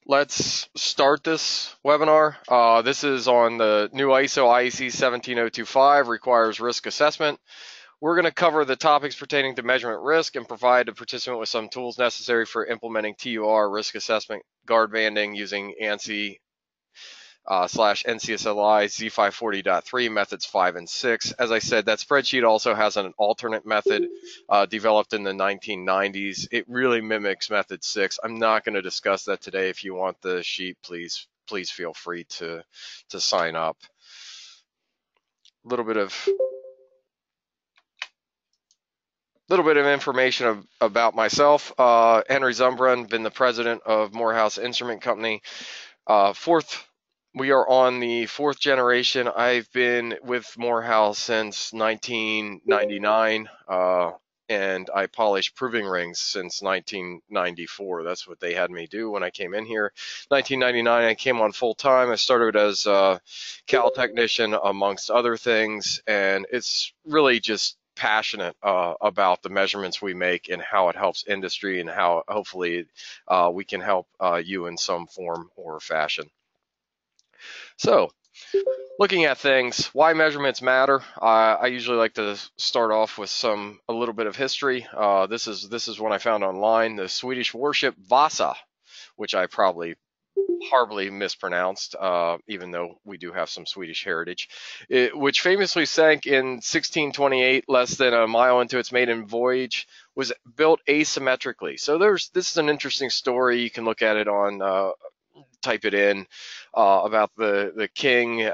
Let's start this webinar. This is on the new ISO IEC 17025, requires risk assessment. We're going to cover the topics pertaining to measurement risk and provide the participant with some tools necessary for implementing TUR risk assessment guard banding using ANSI /NCSLI Z540.3 methods 5 and 6. As I said, that spreadsheet also has an alternate method developed in the 1990s. It really mimics method 6. I'm not going to discuss that today. If you want the sheet, please feel free to sign up. A little bit of information about myself. Henry Zumbrun, been the president of Morehouse Instrument Company. We are on the 4th generation. I've been with Morehouse since 1999, and I polished proving rings since 1994. That's what they had me do when I came in here. 1999, I came on full time. I started as a cal technician, amongst other things, and it's really just passionate about the measurements we make and how it helps industry and how hopefully we can help you in some form or fashion. So, looking at things, why measurements matter. I usually like to start off with a little bit of history. This is one I found online. The Swedish warship Vasa, which I probably horribly mispronounced, even though we do have some Swedish heritage, which famously sank in 1628, less than a mile into its maiden voyage, was built asymmetrically. So this is an interesting story. You can look at it on type it in about the king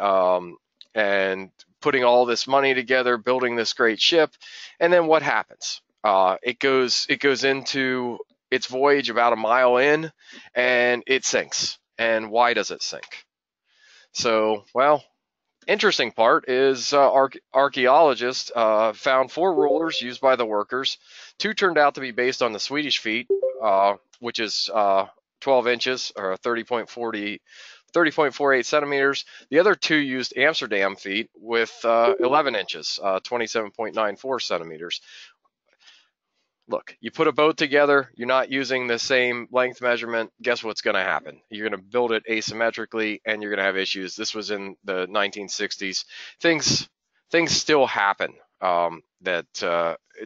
and putting all this money together, building this great ship, and then what happens? It goes into its voyage about a mile in, and it sinks. And why does it sink? So, well, interesting part is archaeologists found 4 rulers used by the workers. 2 turned out to be based on the Swedish feet, which is 12 inches or 30.48 centimeters. The other 2 used Amsterdam feet with 11 inches, 27.94 centimeters. Look, you put a boat together, you're not using the same length measurement, guess what's going to happen? You're going to build it asymmetrically and you're going to have issues. This was in the 1960s. Things still happen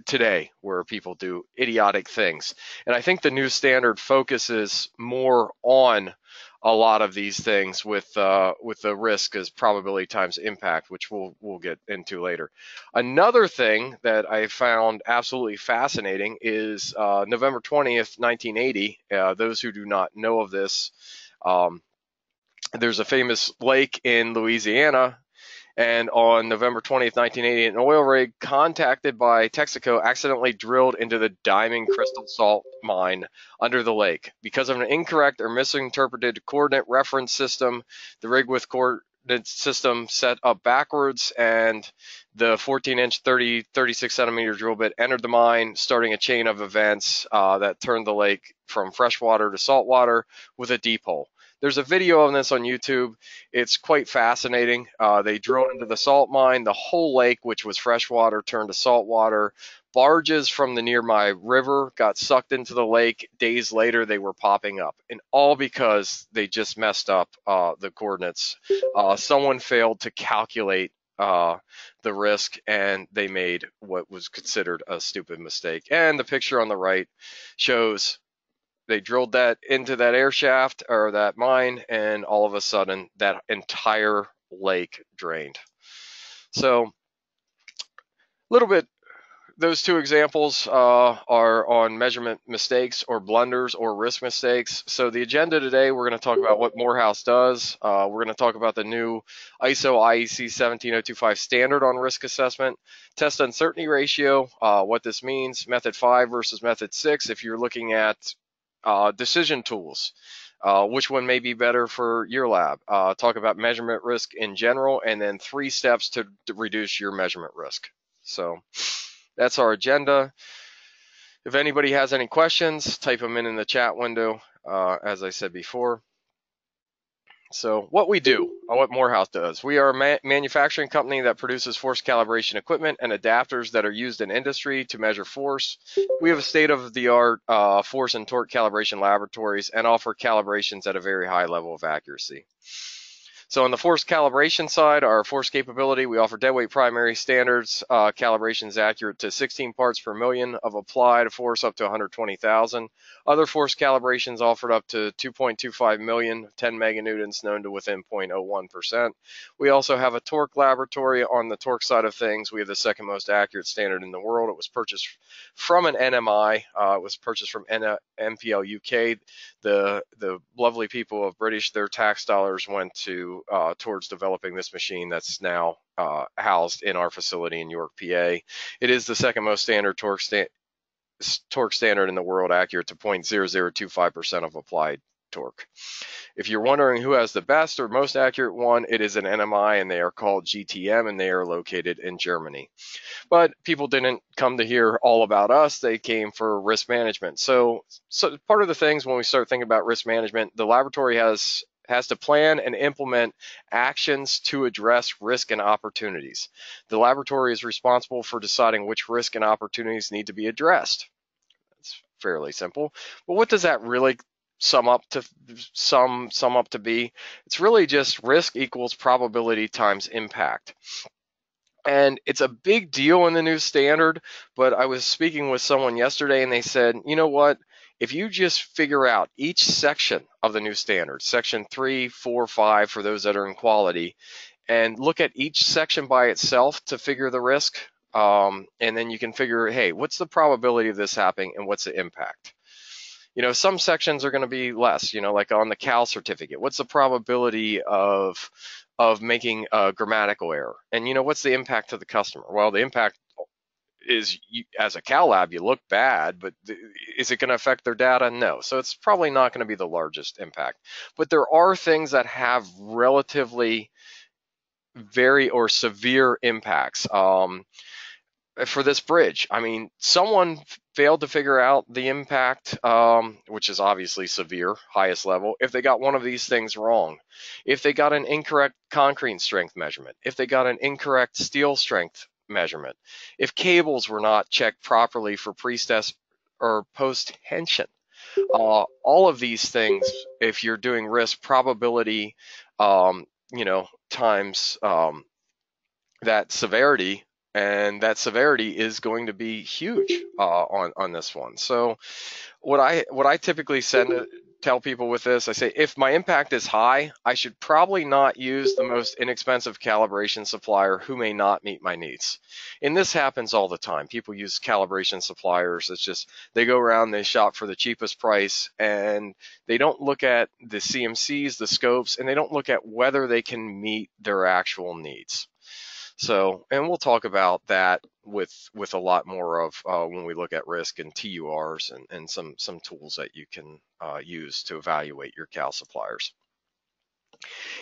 today where people do idiotic things. And I think the new standard focuses more on a lot of these things with the risk as probability times impact, which we'll get into later. Another thing that I found absolutely fascinating is November 20th, 1980. Those who do not know of this, there's a famous lake in Louisiana. And on November 20th, 1980, an oil rig contacted by Texaco accidentally drilled into the Diamond Crystal Salt mine under the lake. Because of an incorrect or misinterpreted coordinate reference system, the rig with coordinate system set up backwards, and the 14-inch, 36 centimeter drill bit entered the mine, starting a chain of events that turned the lake from freshwater to saltwater with a deep hole. There's a video of this on YouTube. It's quite fascinating. They drilled into the salt mine. The whole lake, which was freshwater, turned to saltwater. Barges from the nearby river got sucked into the lake. Days later, they were popping up, and all because they just messed up the coordinates. Someone failed to calculate the risk, and they made what was considered a stupid mistake. And the picture on the right shows they drilled that into that air shaft or that mine, and all of a sudden that entire lake drained. So a little bit, those 2 examples are on measurement mistakes or blunders or risk mistakes. So the agenda today, we're going to talk about what Morehouse does. We're going to talk about the new ISO IEC 17025 standard on risk assessment, test uncertainty ratio, what this means, method 5 versus method 6 if you're looking at decision tools, which one may be better for your lab. Talk about measurement risk in general, and then 3 steps to reduce your measurement risk. So that's our agenda. If anybody has any questions, type them in the chat window, as I said before. So what we do, what Morehouse does. We are a manufacturing company that produces force calibration equipment and adapters that are used in industry to measure force. We have a state-of-the-art force and torque calibration laboratories and offer calibrations at a very high level of accuracy. So on the force calibration side, our force capability, we offer deadweight primary standards, calibrations accurate to 16 parts per million of applied force up to 120,000. Other force calibrations offered up to 2.25 million, 10 meganewtons known to within 0.01%. We also have a torque laboratory on the torque side of things. We have the second most accurate standard in the world. It was purchased from an NMI. It was purchased from MPL UK. The lovely people of British, their tax dollars went towards developing this machine that's now housed in our facility in York, PA. It is the second most standard torque standard in the world, accurate to 0.0025% of applied torque. If you're wondering who has the best or most accurate one, it is an NMI, and they are called GTM, and they are located in Germany. But people didn't come to hear all about us. They came for risk management. So part of the things when we start thinking about risk management, the laboratory has to plan and implement actions to address risk and opportunities. The laboratory is responsible for deciding which risk and opportunities need to be addressed. It's fairly simple. But what does that really sum up to be? It's really just risk equals probability times impact. And it's a big deal in the new standard, but I was speaking with someone yesterday and they said, you know what? If you just figure out each section of the new standard, section 3, 4, 5 for those that are in quality, and look at each section by itself to figure the risk, and then you can figure, hey, what's the probability of this happening and what's the impact? You know, some sections are going to be less, you know, like on the CAL certificate, what's the probability of making a grammatical error? And, you know, what's the impact to the customer? Well, the impact is, as a Cal lab, you look bad, but is it going to affect their data? No. So it's probably not going to be the largest impact. But there are things that have relatively very or severe impacts. For this bridge, I mean, someone failed to figure out the impact, which is obviously severe, highest level, if they got one of these things wrong, if they got an incorrect concrete strength measurement, if they got an incorrect steel strength measurement, if cables were not checked properly for pre-test or post-tension. All of these things, if you're doing risk probability, you know, times that severity, and that severity is going to be huge on this one. So what I typically tell people with this, I say, if my impact is high, I should probably not use the most inexpensive calibration supplier who may not meet my needs. And this happens all the time. People use calibration suppliers. It's just they go around, they shop for the cheapest price, and they don't look at the CMCs, the scopes, and they don't look at whether they can meet their actual needs. So, and we'll talk about that with a lot more of when we look at risk and TURs and some tools that you can use to evaluate your cal suppliers.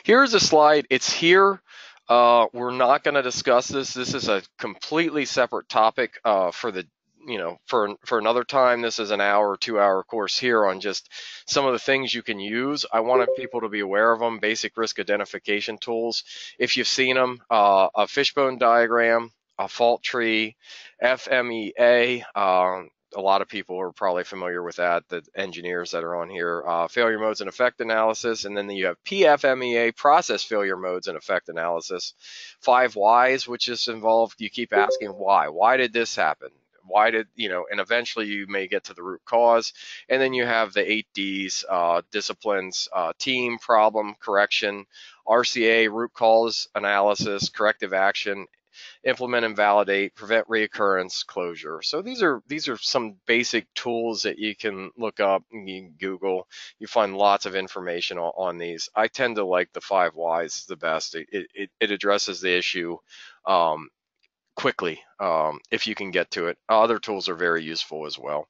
Here's a slide. It's here. We're not going to discuss this. This is a completely separate topic for the, you know, for another time. This is an hour or 2 hour course here on just some of the things you can use. I wanted people to be aware of them, basic risk identification tools. If you've seen them, a fishbone diagram, a fault tree, FMEA, a lot of people are probably familiar with that, the engineers that are on here, failure modes and effect analysis, and then you have PFMEA, process failure modes and effect analysis. 5 whys, which is involved, you keep asking why did this happen? Why did, you know, and eventually you may get to the root cause. And then you have the 8 Ds, disciplines, team, problem, correction, RCA, root cause analysis, corrective action, implement and validate, prevent reoccurrence, closure. So these are some basic tools that you can look up, you can Google. You find lots of information on these. I tend to like the 5 whys the best. It addresses the issue quickly if you can get to it. Other tools are very useful as well.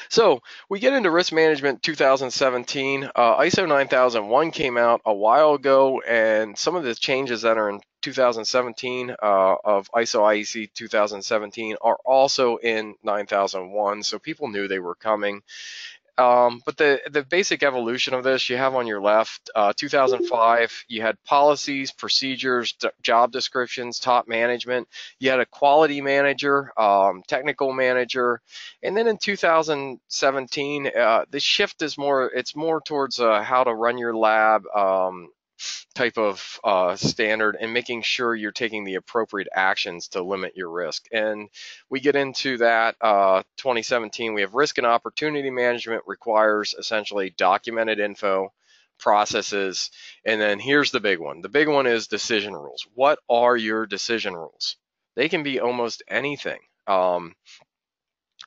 So we get into risk management 2017. ISO 9001 came out a while ago, and some of the changes that are in 2017 of ISO IEC 2017 are also in 9001, so people knew they were coming. But the basic evolution of this you have on your left. 2005, you had policies, procedures, job descriptions, top management. You had a quality manager, technical manager, and then in 2017, the shift is more towards how to run your lab. Type of standard and making sure you're taking the appropriate actions to limit your risk. And we get into that 2017, we have risk and opportunity management requires essentially documented info, processes, and then here's the big one. The big one is decision rules. What are your decision rules? They can be almost anything.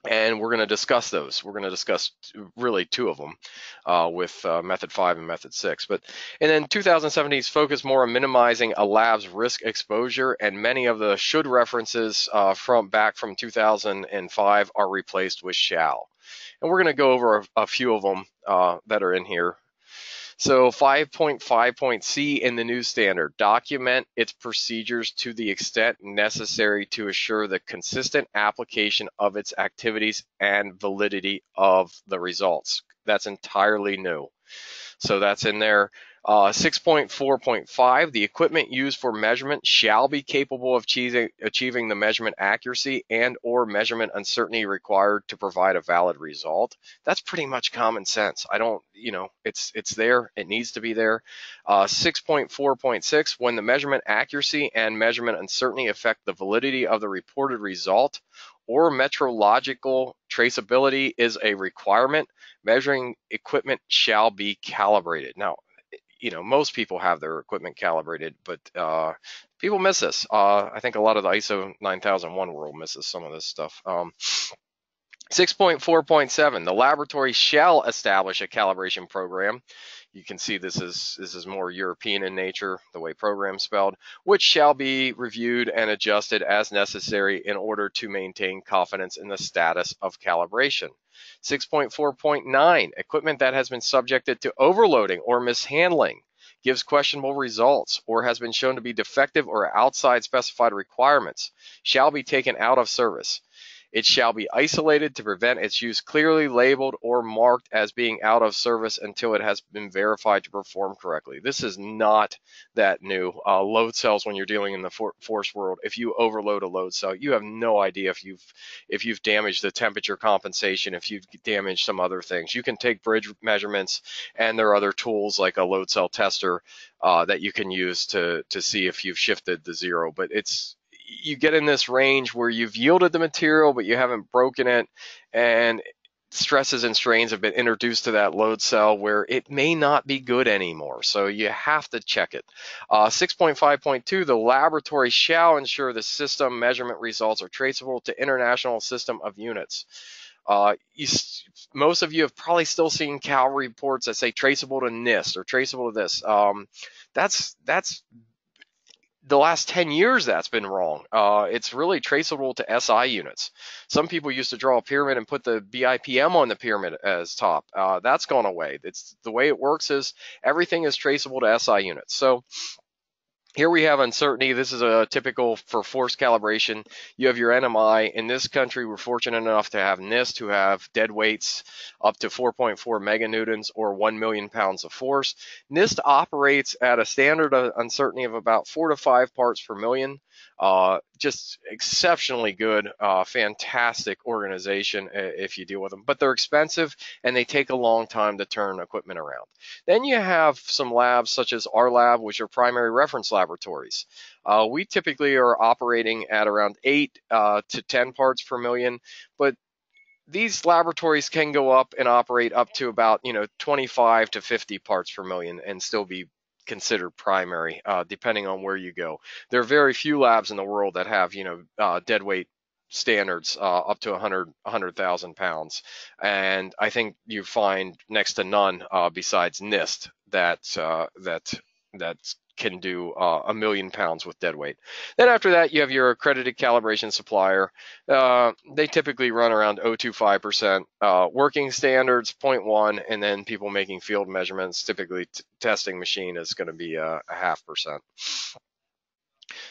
And we're going to discuss those. We're going to discuss really two of them with Method 5 and Method 6. And then 2017's focus more on minimizing a lab's risk exposure, and many of the should references from 2005 are replaced with shall. And we're going to go over a few of them that are in here. So 5.5.c in the new standard, document its procedures to the extent necessary to assure the consistent application of its activities and validity of the results. That's entirely new. So that's in there. 6.4.5, the equipment used for measurement shall be capable of achieving the measurement accuracy and or measurement uncertainty required to provide a valid result. That's pretty much common sense. It's there. It needs to be there. 6.4.6, when the measurement accuracy and measurement uncertainty affect the validity of the reported result or metrological traceability is a requirement, measuring equipment shall be calibrated. Now, most people have their equipment calibrated, but people miss this. I think a lot of the ISO 9001 world misses some of this stuff. 6.4.7, the laboratory shall establish a calibration program. You can see this is more European in nature, the way program spelled, which shall be reviewed and adjusted as necessary in order to maintain confidence in the status of calibration. 6.4.9, equipment that has been subjected to overloading or mishandling, gives questionable results, or has been shown to be defective or outside specified requirements, shall be taken out of service. It shall be isolated to prevent its use clearly labeled or marked as being out of service until it has been verified to perform correctly. This is not that new. Load cells, when you're dealing in the force world, if you overload a load cell, you have no idea if you've damaged the temperature compensation, if you've damaged some other things. You can take bridge measurements, and there are other tools like a load cell tester that you can use to see if you've shifted the zero. But you get in this range where you've yielded the material, but you haven't broken it, and stresses and strains have been introduced to that load cell where it may not be good anymore. So you have to check it. 6.5.2, the laboratory shall ensure the system measurement results are traceable to international system of units. Most of you have probably still seen CAL reports that say traceable to NIST or traceable to this. That's the last 10 years that's been wrong. It's really traceable to SI units. Some people used to draw a pyramid and put the BIPM on the pyramid as top. That's gone away. It's the way it works is everything is traceable to SI units. So here we have uncertainty. This is a typical for force calibration. You have your NMI. In this country, we're fortunate enough to have NIST, who have dead weights up to 4.4 meganewtons or 1 million pounds of force. NIST operates at a standard uncertainty of about 4 to 5 parts per million. Just exceptionally good, fantastic organization if you deal with them. But they're expensive, and they take a long time to turn equipment around. Then you have some labs such as our lab, which are primary reference laboratories. We typically are operating at around 8 to 10 parts per million, but these laboratories can go up and operate up to about 25 to 50 parts per million and still be considered primary, depending on where you go. There are very few labs in the world that have dead weight standards up to 100,000 pounds, and I think you find next to none besides NIST that can do 1 million pounds with dead weight. Then after that, you have your accredited calibration supplier. They typically run around 0.25%. Working standards 0.1, and then people making field measurements, typically testing machine is going to be a 0.5%.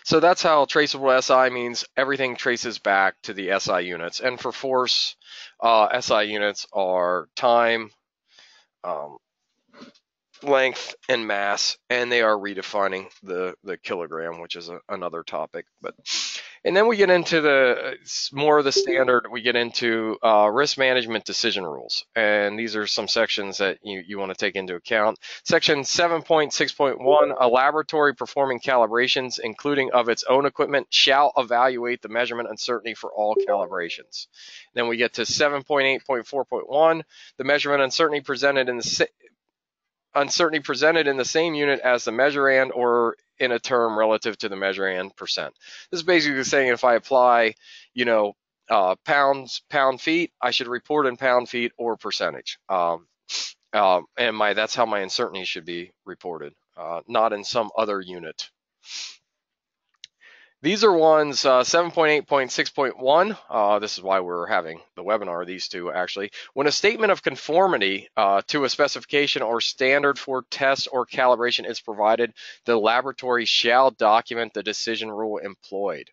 So that's how traceable SI means everything traces back to the SI units. And for force, SI units are time, um, length, and mass, and they are redefining the kilogram, which is another topic. And then we get into the more of the standard. We get into risk management decision rules, and these are some sections that you want to take into account. Section 7.6.1: a laboratory performing calibrations, including of its own equipment, shall evaluate the measurement uncertainty for all calibrations. Then we get to 7.8.4.1: the measurement uncertainty presented in the same unit as the measurand or in a term relative to the measurand percent. This is basically saying if I apply, pounds, pound feet, I should report in pound feet or percentage. And that's how my uncertainty should be reported, not in some other unit. These are ones 7.8.6.1. This is why we're having the webinar, these two actually. When a statement of conformity to a specification or standard for test or calibration is provided, the laboratory shall document the decision rule employed,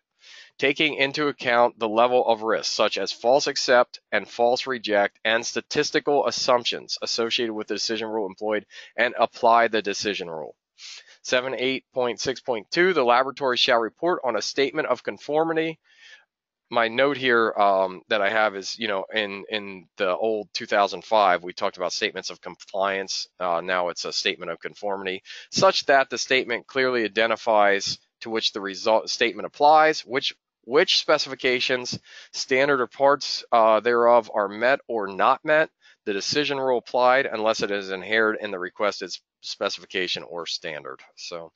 taking into account the level of risk, such as false accept and false reject, and statistical assumptions associated with the decision rule employed, and apply the decision rule. 7.8.6.2, the laboratory shall report on a statement of conformity. My note here that I have is, in the old 2005, we talked about statements of compliance. Now it's a statement of conformity, such that the statement clearly identifies to which the result statement applies, which specifications, standard or parts thereof are met or not met, the decision rule applied unless it is inherent in the requested specification or standard. So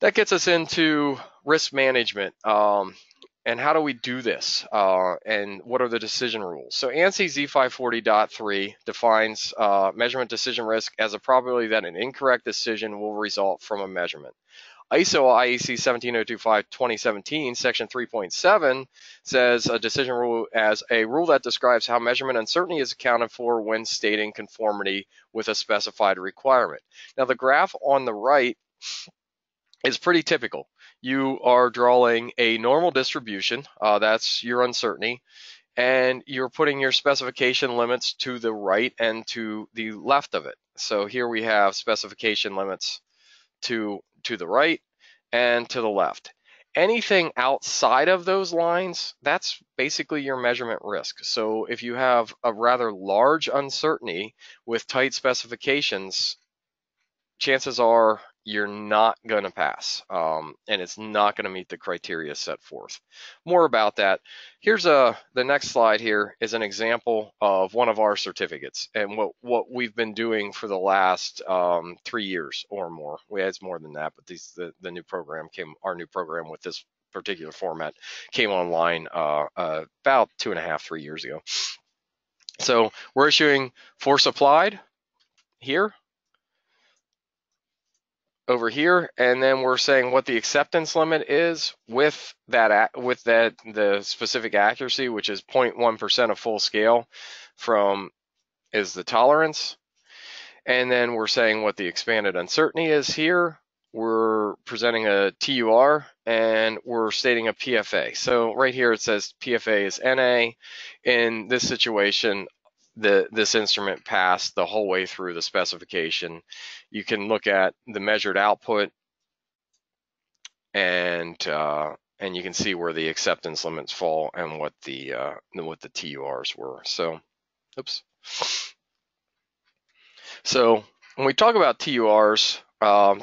that gets us into risk management. And how do we do this? And what are the decision rules? So ANSI Z540.3 defines measurement decision risk as a probability that an incorrect decision will result from a measurement. ISO IEC 17025-2017, section 3.7 says a decision rule as a rule that describes how measurement uncertainty is accounted for when stating conformity with a specified requirement. Now the graph on the right is pretty typical. You are drawing a normal distribution, that's your uncertainty, and you're putting your specification limits to the right and to the left of it. So here we have specification limits to the right and to the left. Anything outside of those lines, that's basically your measurement risk. So if you have a rather large uncertainty with tight specifications, chances are you're not going to pass, and it's not going to meet the criteria set forth. More about that. Here's the next slide. Here is an example of one of our certificates and what we've been doing for the last 3 years or more. It's more than that, but the new program our new program with this particular format came online about 2.5, 3 years ago. So we're issuing force applied here, over here, and then we're saying what the acceptance limit is with the specific accuracy, which is 0.1% of full scale is the tolerance. And then we're saying what the expanded uncertainty is here. We're presenting a TUR and we're stating a PFA. So right here it says PFA is NA. In this situation, this instrument passed the whole way through the specification. You can look at the measured output, and you can see where the acceptance limits fall and what the TURs were. So, oops. So when we talk about TURs,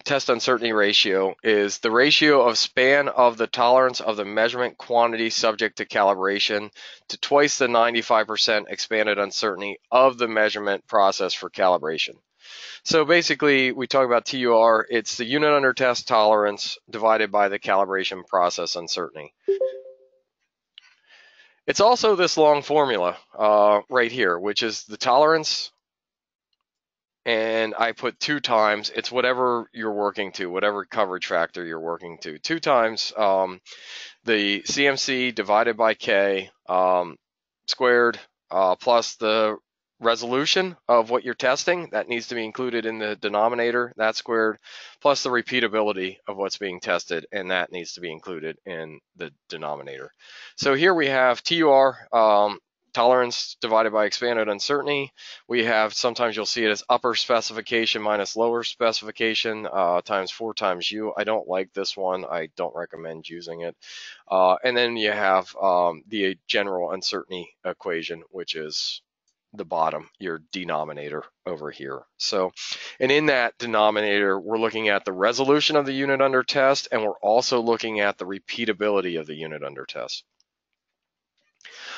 test uncertainty ratio is the ratio of span of the tolerance of the measurement quantity subject to calibration to twice the 95% expanded uncertainty of the measurement process for calibration. So basically, we talk about TUR, it's the unit under test tolerance divided by the calibration process uncertainty. It's also this long formula right here, which is the tolerance, and I put 2 times, it's whatever you're working to, whatever coverage factor you're working to, 2 times the CMC divided by K squared plus the resolution of what you're testing, that needs to be included in the denominator, that squared, plus the repeatability of what's being tested, and that needs to be included in the denominator. So here we have TUR, tolerance divided by expanded uncertainty. We have, sometimes you'll see it as upper specification minus lower specification times 4 times U. I don't like this one. I don't recommend using it. And then you have the general uncertainty equation, which is the bottom, your denominator over here. So, and in that denominator, we're looking at the resolution of the unit under test, and we're also looking at the repeatability of the unit under test.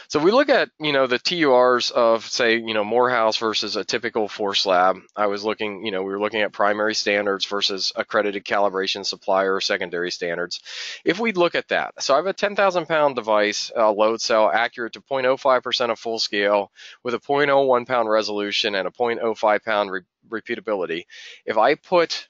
So if we look at, the TURs of, say, Morehouse versus a typical force lab, I was looking, we were looking at primary standards versus accredited calibration supplier or secondary standards. If we look at that, so I have a 10,000 pound device, load cell, accurate to 0.05% of full scale with a 0.01 pound resolution and a 0.05 pound repeatability. If I put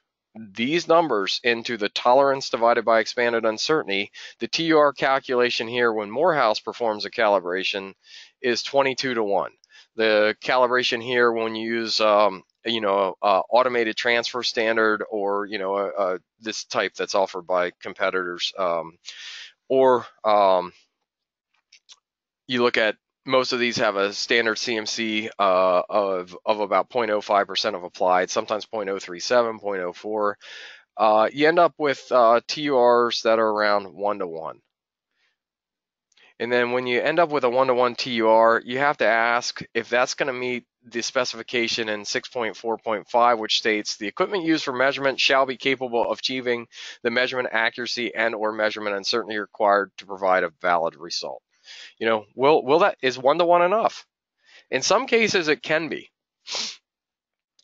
these numbers into the tolerance divided by expanded uncertainty, the TUR calculation here when Morehouse performs a calibration is 22 to 1. The calibration here when you use automated transfer standard or this type that's offered by competitors, or you look at, most of these have a standard CMC of about 0.05% of applied, sometimes 0.037, 0.04. You end up with TURs that are around 1 to 1. And then when you end up with a 1 to 1 TUR, you have to ask if that's going to meet the specification in 6.4.5, which states the equipment used for measurement shall be capable of achieving the measurement accuracy and or measurement uncertainty required to provide a valid result. Will that, is 1 to 1 enough? In some cases, it can be.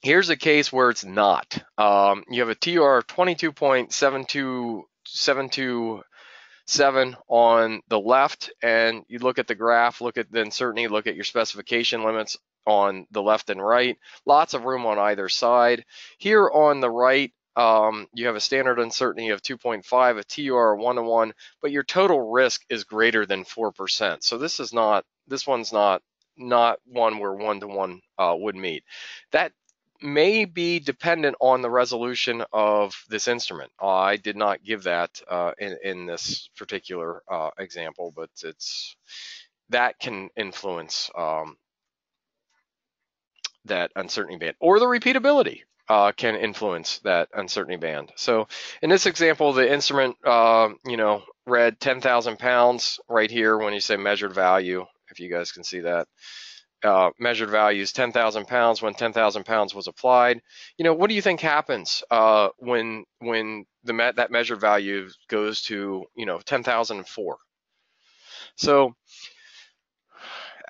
Here's a case where it's not. You have a TUR of 22.72727 on the left, and you look at the graph, look at the uncertainty, look at your specification limits on the left and right. Lots of room on either side. Here on the right, you have a standard uncertainty of 2.5, a TUR 1 to 1, but your total risk is greater than 4%. So this one's not one where 1 to 1 would meet. That may be dependent on the resolution of this instrument. I did not give that in this particular example, but that can influence that uncertainty band, or the repeatability can influence that uncertainty band. So in this example, the instrument, read 10,000 pounds right here when you say measured value, if you guys can see that. Measured value is 10,000 pounds when 10,000 pounds was applied. What do you think happens when that measured value goes to 10,004? So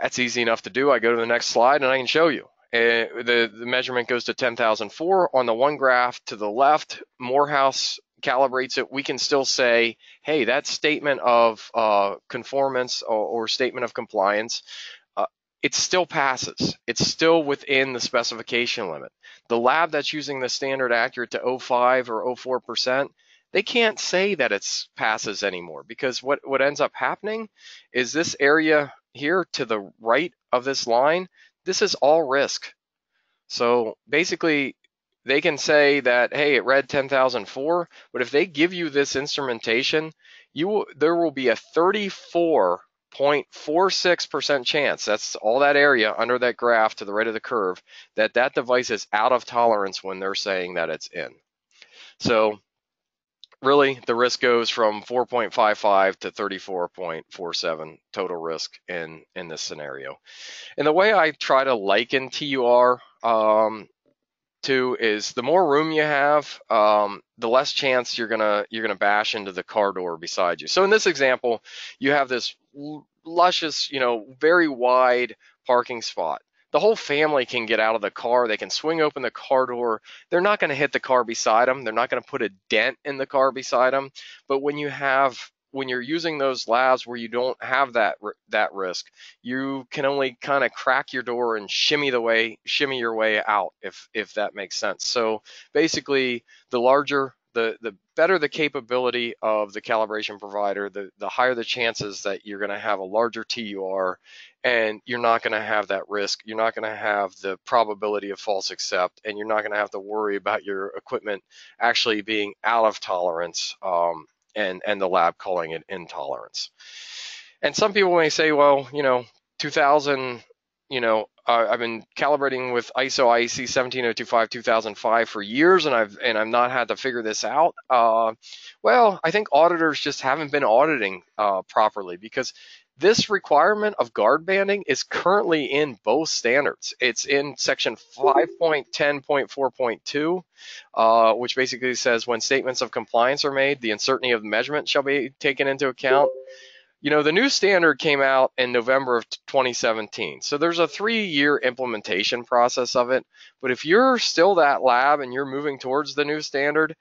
that's easy enough to do. I go to the next slide and I can show you. The measurement goes to 10,004. On the one graph to the left, Morehouse calibrates it. We can still say, hey, that statement of conformance or statement of compliance, it still passes. It's still within the specification limit. The lab that's using the standard accurate to 0.5 or 0.4%, they can't say that it passes anymore, because what ends up happening is this area here to the right of this line, this is all risk. So basically, they can say that, hey, it read 10,004, but if they give you this instrumentation, there will be a 34.46% chance, that's all that area under that graph to the right of the curve, that device is out of tolerance when they're saying that it's in. So really, the risk goes from 4.55 to 34.47 total risk in this scenario. And the way I try to liken TUR to is, the more room you have, the less chance you're gonna bash into the car door beside you. So in this example, you have this luscious, very wide parking spot. The whole family can get out of the car. They can swing open the car door. They're not going to hit the car beside them. They're not going to put a dent in the car beside them. But when you're using those labs where you don't have that risk, you can only kind of crack your door and shimmy your way out, if that makes sense. So basically, the better the capability of the calibration provider, the higher the chances that you're going to have a larger TUR and you're not going to have that risk. You're not going to have the probability of false accept, and you're not going to have to worry about your equipment actually being out of tolerance, and the lab calling it intolerance. And some people may say, well, 2000, I've been calibrating with ISO IEC 17025 2005 for years, and I've not had to figure this out. Well, I think auditors just haven't been auditing properly, because this requirement of guard banding is currently in both standards. It's in section 5.10.4.2, which basically says when statements of compliance are made, the uncertainty of measurement shall be taken into account. The new standard came out in November of 2017. So there's a 3-year implementation process of it. But if you're still that lab and you're moving towards the new standard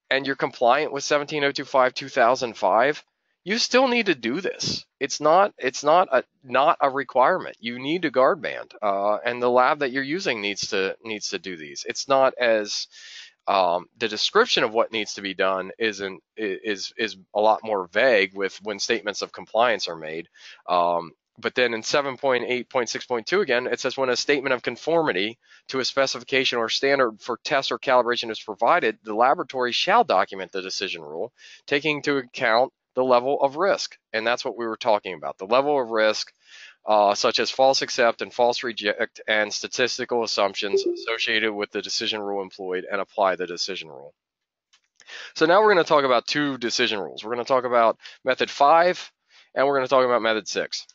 and you're compliant with 17025 2005, you still need to do this. It's not a requirement. You need to guard band, and the lab that you're using needs to do these. It's not as the description of what needs to be done is a lot more vague with when statements of compliance are made. But then in 7.8.6.2 again, it says when a statement of conformity to a specification or standard for test or calibration is provided, the laboratory shall document the decision rule, taking into account the level of risk. And that's what we were talking about, the level of risk, such as false accept and false reject, and statistical assumptions associated with the decision rule employed, and apply the decision rule. So now we're going to talk about 2 decision rules. We're going to talk about method 5, and we're going to talk about method 6.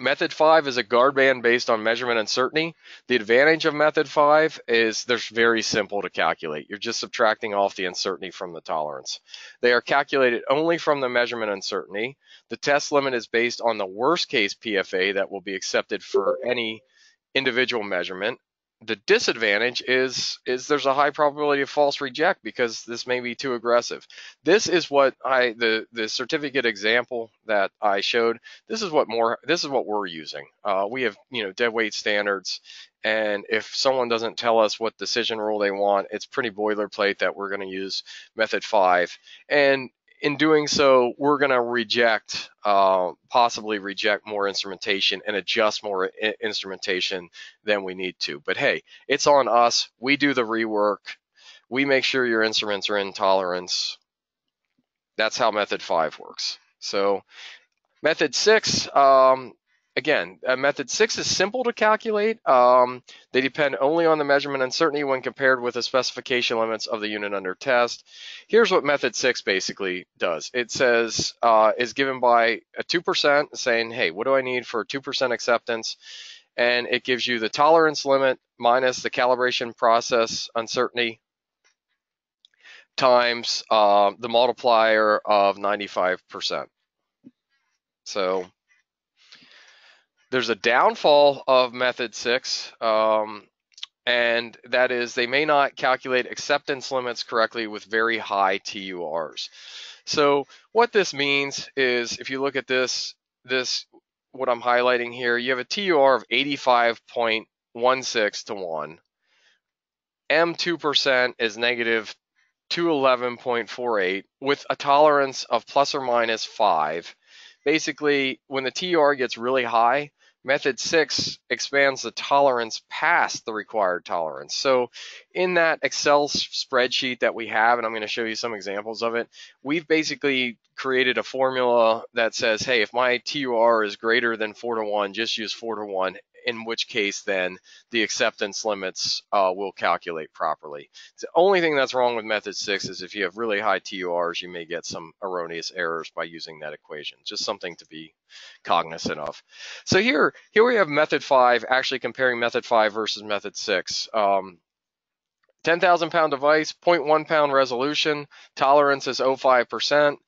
Method 5 is a guard band based on measurement uncertainty. The advantage of method 5 is they're very simple to calculate. You're just subtracting off the uncertainty from the tolerance. They are calculated only from the measurement uncertainty. The test limit is based on the worst case PFA that will be accepted for any individual measurement. The disadvantage is there's a high probability of false reject because this may be too aggressive. This is what the certificate example that I showed. This is what we're using. We have dead weight standards, and if someone doesn't tell us what decision rule they want, it's pretty boilerplate that we're going to use method 5. And in doing so, we're going to possibly reject more instrumentation and adjust more instrumentation than we need to. But hey, it's on us. We do the rework. We make sure your instruments are in tolerance. That's how method 5 works. So method 6, again, method 6 is simple to calculate. They depend only on the measurement uncertainty when compared with the specification limits of the unit under test. Here's what method 6 basically does. It says, is given by a 2%, saying, hey, what do I need for 2% acceptance? And it gives you the tolerance limit minus the calibration process uncertainty times the multiplier of 95%. So there's a downfall of method 6, and that is they may not calculate acceptance limits correctly with very high TURs. So what this means is, if you look at this what I'm highlighting here, you have a TUR of 85.16 to 1. M2% is negative 211.48 with a tolerance of plus or minus 5. Basically, when the TUR gets really high, method 6 expands the tolerance past the required tolerance. So in that Excel spreadsheet that we have, and I'm going to show you some examples of it, we've basically created a formula that says, hey, if my TUR is greater than 4 to 1, just use 4 to 1, in which case then the acceptance limits will calculate properly. The only thing that's wrong with method 6 is if you have really high TURs, you may get some erroneous errors by using that equation. Just something to be cognizant of. So here we have method 5, actually comparing method 5 versus method 6. 10,000 pound device, 0.1 pound resolution, tolerance is 0.5%.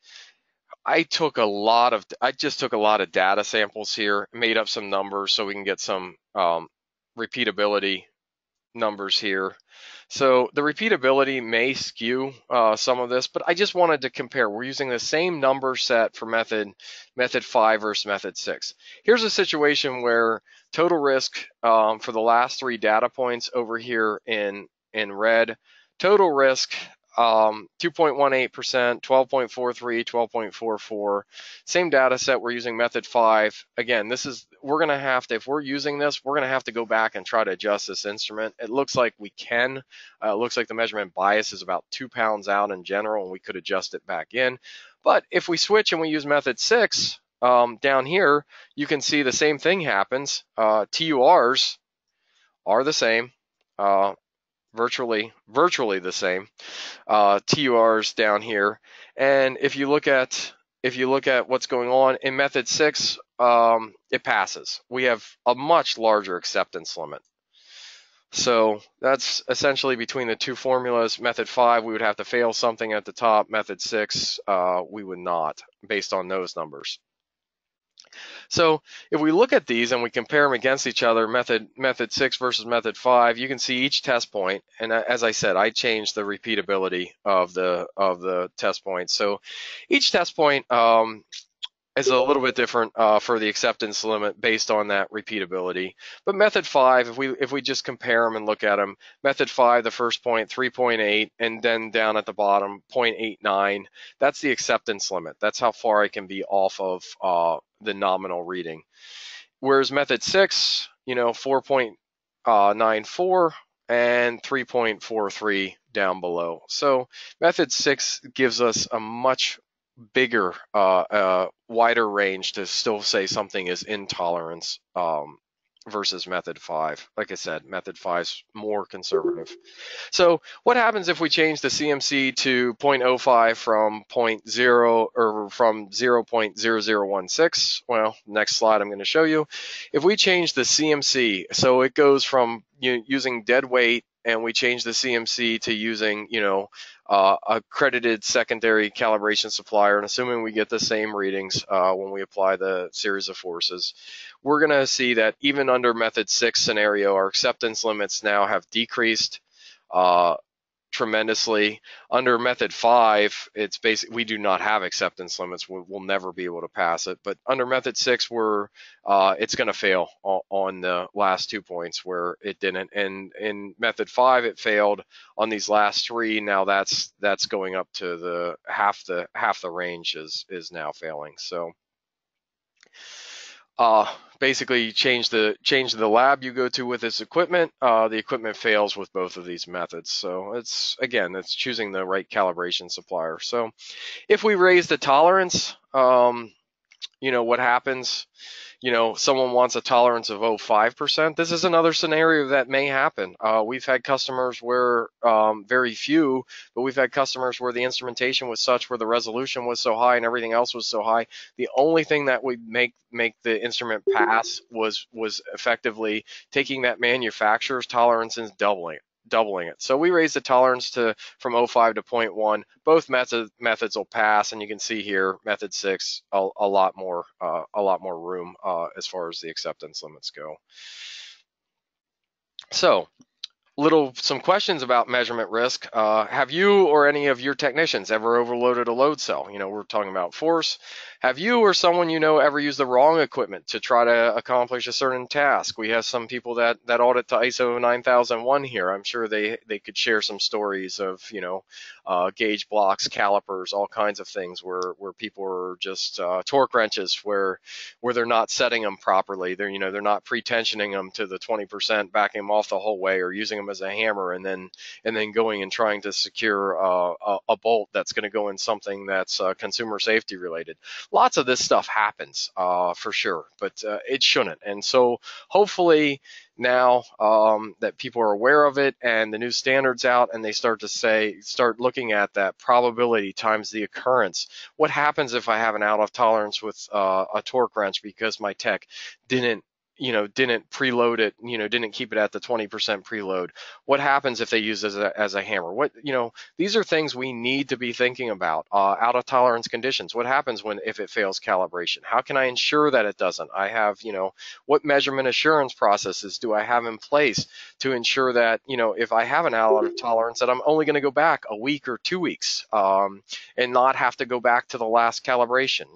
I just took a lot of data samples here, made up some numbers so we can get some repeatability numbers here. So the repeatability may skew some of this, but I just wanted to compare. We're using the same number set for method 5 versus method 6. Here's a situation where total risk for the last 3 data points over here in red, total risk 2.18%, 12.43, 12.44. Same data set. We're using method 5. Again, we're going to have to, if we're using this, we're going to have to go back and try to adjust this instrument. It looks like we can. It looks like the measurement bias is about 2 pounds out in general, and we could adjust it back in. But if we switch and we use method 6, down here, you can see the same thing happens. TURs are the same, virtually the same. TURs down here, and if you look at what's going on in method 6, it passes. We have a much larger acceptance limit. So that's essentially between the two formulas. Method 5, we would have to fail something at the top. Method 6, we would not, based on those numbers. So if we look at these and we compare them against each other, method 6 versus method 5, you can see each test point. And as I said, I changed the repeatability of the test points. So each test point is a little bit different for the acceptance limit based on that repeatability. But method 5, if we just compare them and look at them, method 5, the first point, 3.8, and then down at the bottom, 0.89. That's the acceptance limit. That's how far I can be off of the nominal reading. Whereas method 6, 4.94 and 3.43 down below. So method 6 gives us a much bigger, wider range to still say something is intolerance versus method 5. Like I said, method 5 is more conservative. So what happens if we change the CMC to 0.05 from 0.0 or from 0.0016? Well, next slide I'm going to show you. If we change the CMC, so it goes from using dead weight, and we change the CMC to using, a accredited secondary calibration supplier, and assuming we get the same readings when we apply the series of forces, we're going to see that even under method 6 scenario, our acceptance limits now have decreased tremendously. Under method 5, it's basically we do not have acceptance limits. We'll never be able to pass it. But under method 6, it's going to fail on the last 2 points where it didn't. And in method 5, it failed on these last 3. Now that's going up to the half the range is now failing. So basically you change the lab you go to with this equipment. The equipment fails with both of these methods. So it's choosing the right calibration supplier. So if we raise the tolerance, what happens? Someone wants a tolerance of 0.5%. This is another scenario that may happen. We've had customers where very few, but we've had customers where the instrumentation was such, where the resolution was so high and everything else was so high. The only thing that would make the instrument pass was effectively taking that manufacturer's tolerance and doubling it. So we raised the tolerance from 0.5 to 0.1. Both methods will pass, and you can see here method 6 a lot more room as far as the acceptance limits go. So some questions about measurement risk. Have you or any of your technicians ever overloaded a load cell? We're talking about force. Have you or someone ever used the wrong equipment to try to accomplish a certain task? We have some people that audit to ISO 9001 here. I'm sure they could share some stories of gauge blocks, calipers, all kinds of things where people are just torque wrenches where they're not setting them properly. They're not pre-tensioning them to the 20%, backing them off the whole way, or using them as a hammer and then going and trying to secure a bolt that's going to go in something that's consumer safety related. Lots of this stuff happens for sure, but it shouldn't. And so hopefully now that people are aware of it and the new standards out, and they start looking at that probability times the occurrence. What happens if I have an out of tolerance with a torque wrench because my tech didn't preload it, didn't keep it at the 20% preload? What happens if they use it as a hammer? These are things we need to be thinking about. Out of tolerance conditions. What happens if it fails calibration? How can I ensure that it doesn't? I have, what measurement assurance processes do I have in place to ensure that, if I have an out of tolerance, that I'm only going to go back a week or 2 weeks and not have to go back to the last calibration.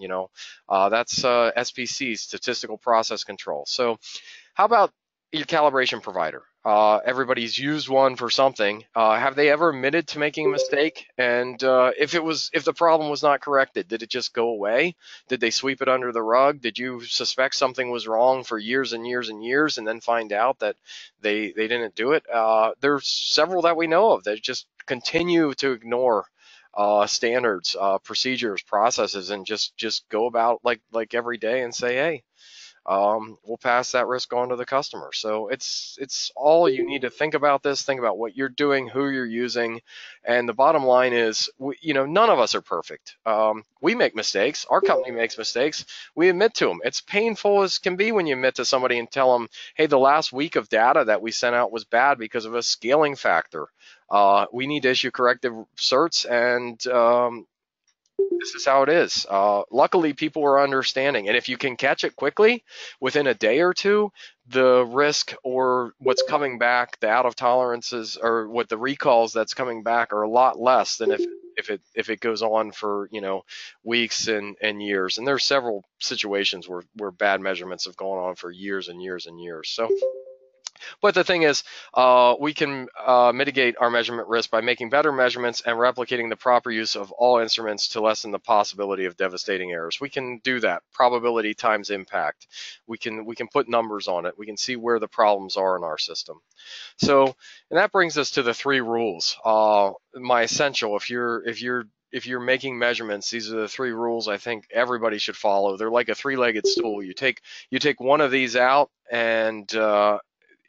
That's SPC, statistical process control. So how about your calibration provider. Everybody's used one for something. Have they ever admitted to making a mistake? And if the problem was not corrected, did it just go away? Did they sweep it under the rug? Did you suspect something was wrong for years and years and years, and then find out that they didn't do it? There's several that we know of that just continue to ignore standards, procedures, processes, and just go about like every day and say, hey, we'll pass that risk on to the customer. So it's all you need to think about this. Think about what you're doing, who you're using, and the bottom line is, none of us are perfect. We make mistakes. Our company makes mistakes. We admit to them. It's painful as can be when you admit to somebody and tell them, hey, the last week of data that we sent out was bad because of a scaling factor. We need to issue corrective certs, and this is how it is. Luckily, people are understanding, and if you can catch it quickly, within a day or two, the risk or what's coming back, the out of tolerances or what the recalls that's coming back are a lot less than if it goes on for weeks and years. And there's several situations where bad measurements have gone on for years and years and years. So. But the thing is, we can mitigate our measurement risk by making better measurements and replicating the proper use of all instruments to lessen the possibility of devastating errors. We can do that. Probability times impact. We can put numbers on it. We can see where the problems are in our system. So, and that brings us to the 3 rules. My essential. If you're making measurements, these are the 3 rules I think everybody should follow. They're like a 3-legged stool. You take one of these out, and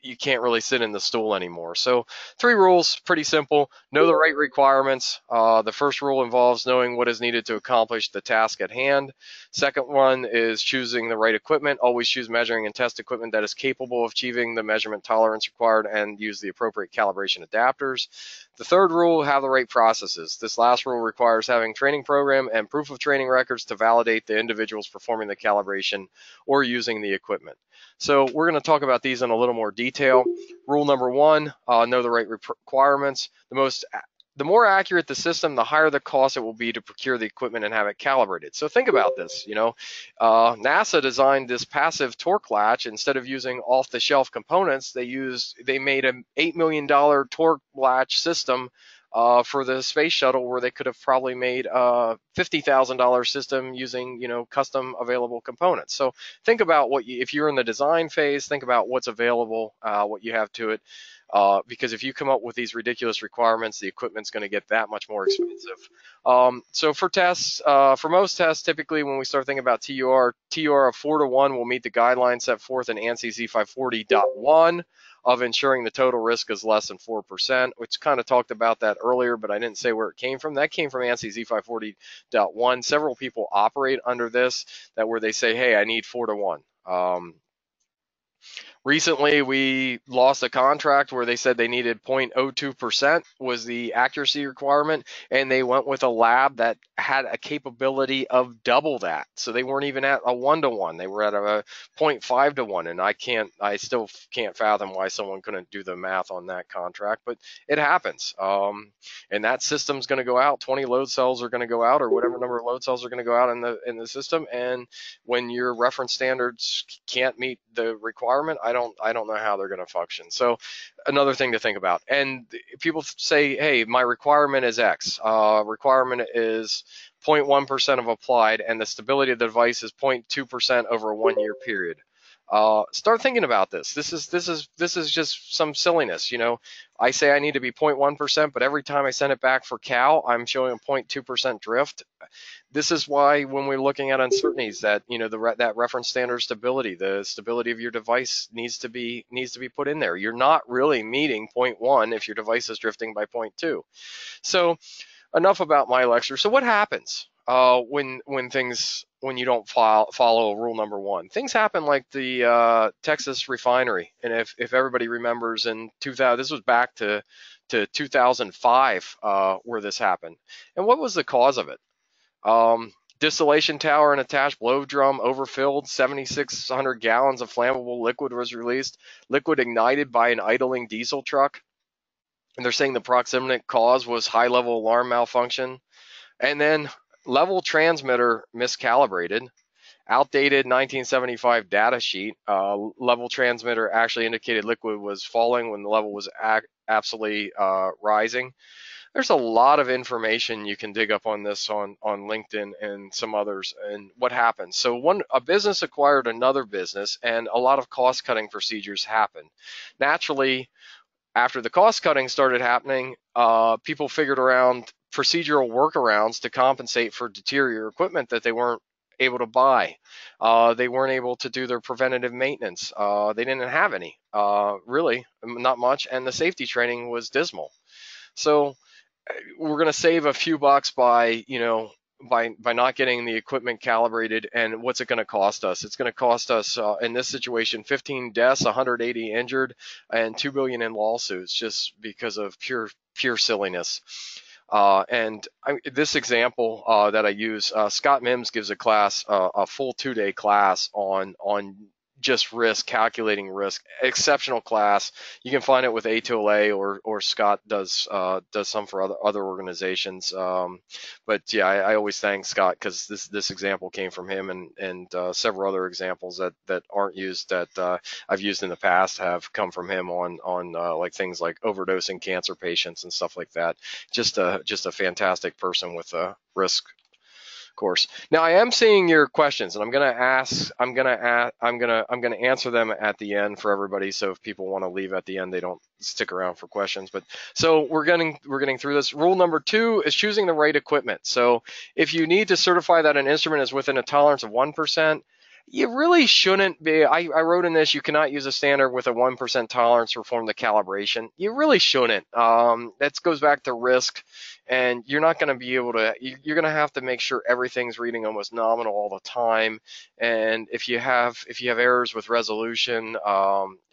you can't really sit in the stool anymore. So 3 rules, pretty simple. Know the right requirements. The first rule involves knowing what is needed to accomplish the task at hand. Second one is choosing the right equipment. Always choose measuring and test equipment that is capable of achieving the measurement tolerance required, and use the appropriate calibration adapters. The third rule, have the right processes. This last rule requires having training program and proof of training records to validate the individuals performing the calibration or using the equipment. So we're going to talk about these in a little more detail. Rule number 1, know the right requirements. The more accurate the system, the higher the cost it will be to procure the equipment and have it calibrated. So think about this. NASA designed this passive torque latch. Instead of using off-the-shelf components, they made an $8 million torque latch system for the space shuttle, where they could have probably made a $50,000 system using custom available components. So think about if you're in the design phase, think about what's available, what you have to it. Because if you come up with these ridiculous requirements, the equipment's going to get that much more expensive. So for tests, for most tests, typically when we start thinking about TUR of 4-to-1 will meet the guidelines set forth in ANSI Z540.1 of ensuring the total risk is less than 4%, which kind of talked about that earlier, but I didn't say where it came from. That came from ANSI Z540.1. Several people operate under this, where they say, hey, I need 4-to-1. Recently, we lost a contract where they said they needed 0.02% was the accuracy requirement, and they went with a lab that had a capability of double that. So they weren't even at a 1-to-1; they were at a 0.5-to-1. And I still can't fathom why someone couldn't do the math on that contract, but it happens. And that system's going to go out. 20 load cells are going to go out, or whatever number of load cells are going to go out in the system. And when your reference standards can't meet the requirement, I don't know how they're going to function. So another thing to think about. And people say, hey, my requirement is X. Requirement is 0.1% of applied, and the stability of the device is 0.2% over a 1-year period. Start thinking about this. This is just some silliness. I say I need to be 0.1%, but every time I send it back for cal, I'm showing a 0.2% drift. This is why when we're looking at uncertainties, that that reference standard stability, the stability of your device needs to be put in there. You're not really meeting 0.1 if your device is drifting by 0.2. So enough about my lecture. So what happens when you don't follow rule number 1? Things happen like the Texas refinery, and if everybody remembers, in 2000, this was back to 2005 where this happened. And what was the cause of it? Distillation tower and attached blow drum overfilled. 7,600 gallons of flammable liquid was released. Liquid ignited by an idling diesel truck. And they're saying the proximate cause was high-level alarm malfunction. And then level transmitter miscalibrated. outdated 1975 data sheet. Level transmitter actually indicated liquid was falling when the level was absolutely rising. There's a lot of information you can dig up on this on LinkedIn and some others, and what happened. So a business acquired another business, and a lot of cost cutting procedures happened. Naturally, after the cost cutting started happening, people figured around procedural workarounds to compensate for deteriorated equipment that they weren't able to buy. They weren't able to do their preventative maintenance. They didn't have any, really, not much, and the safety training was dismal. So we're going to save a few bucks by, by not getting the equipment calibrated. And what's it going to cost us? It's going to cost us, in this situation, 15 deaths, 180 injured, and $2 billion in lawsuits just because of pure silliness. This example that I use, Scott Mims gives a class, a full 2-day class on just risk, calculating risk. Exceptional class. You can find it with A2LA, or Scott does some for other organizations. But yeah, I always thank Scott because this example came from him, and several other examples that aren't used that I've used in the past have come from him on like things like overdosing cancer patients and stuff like that. Just a fantastic person with a risk course. Now I am seeing your questions, and I'm gonna answer them at the end for everybody. So if people want to leave at the end, they don't stick around for questions. But so we're getting through this. Rule number 2 is choosing the right equipment. So if you need to certify that an instrument is within a tolerance of 1%, you really shouldn't be. I wrote in this, you cannot use a standard with a 1% tolerance to perform the calibration. You really shouldn't. That goes back to risk, and you're not going to be able to, you're going to have to make sure everything's reading almost nominal all the time. And if you have errors with resolution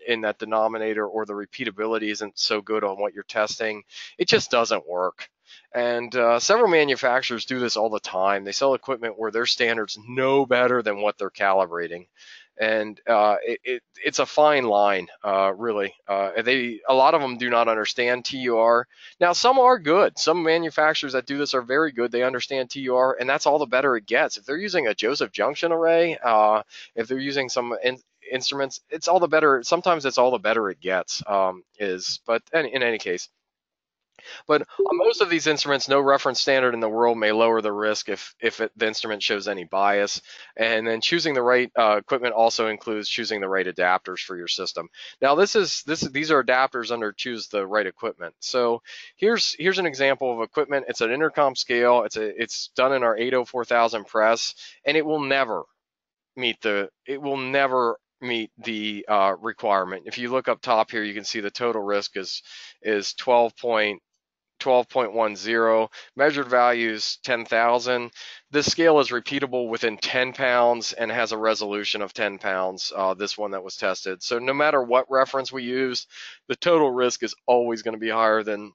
in that denominator, or the repeatability isn't so good on what you're testing, it just doesn't work. And several manufacturers do this all the time. They sell equipment where their standards know better than what they're calibrating. And it's a fine line, really. A lot of them do not understand TUR. Now, some are good. Some manufacturers that do this are very good. They understand TUR, and that's all the better it gets. If they're using a Joseph Junction array, if they're using some instruments, it's all the better. Sometimes it's all the better it gets. But in any case. But on most of these instruments, no reference standard in the world may lower the risk if the instrument shows any bias. And then choosing the right equipment also includes choosing the right adapters for your system. Now, these are adapters under choose the right equipment. So here's an example of equipment. It's an intercom scale. It's done in our 804,000 press, and it will never meet the requirement. If you look up top here, you can see the total risk is 12.10, measured values 10,000. This scale is repeatable within 10 pounds and has a resolution of 10 pounds, this one that was tested. So no matter what reference we use, the total risk is always going to be higher than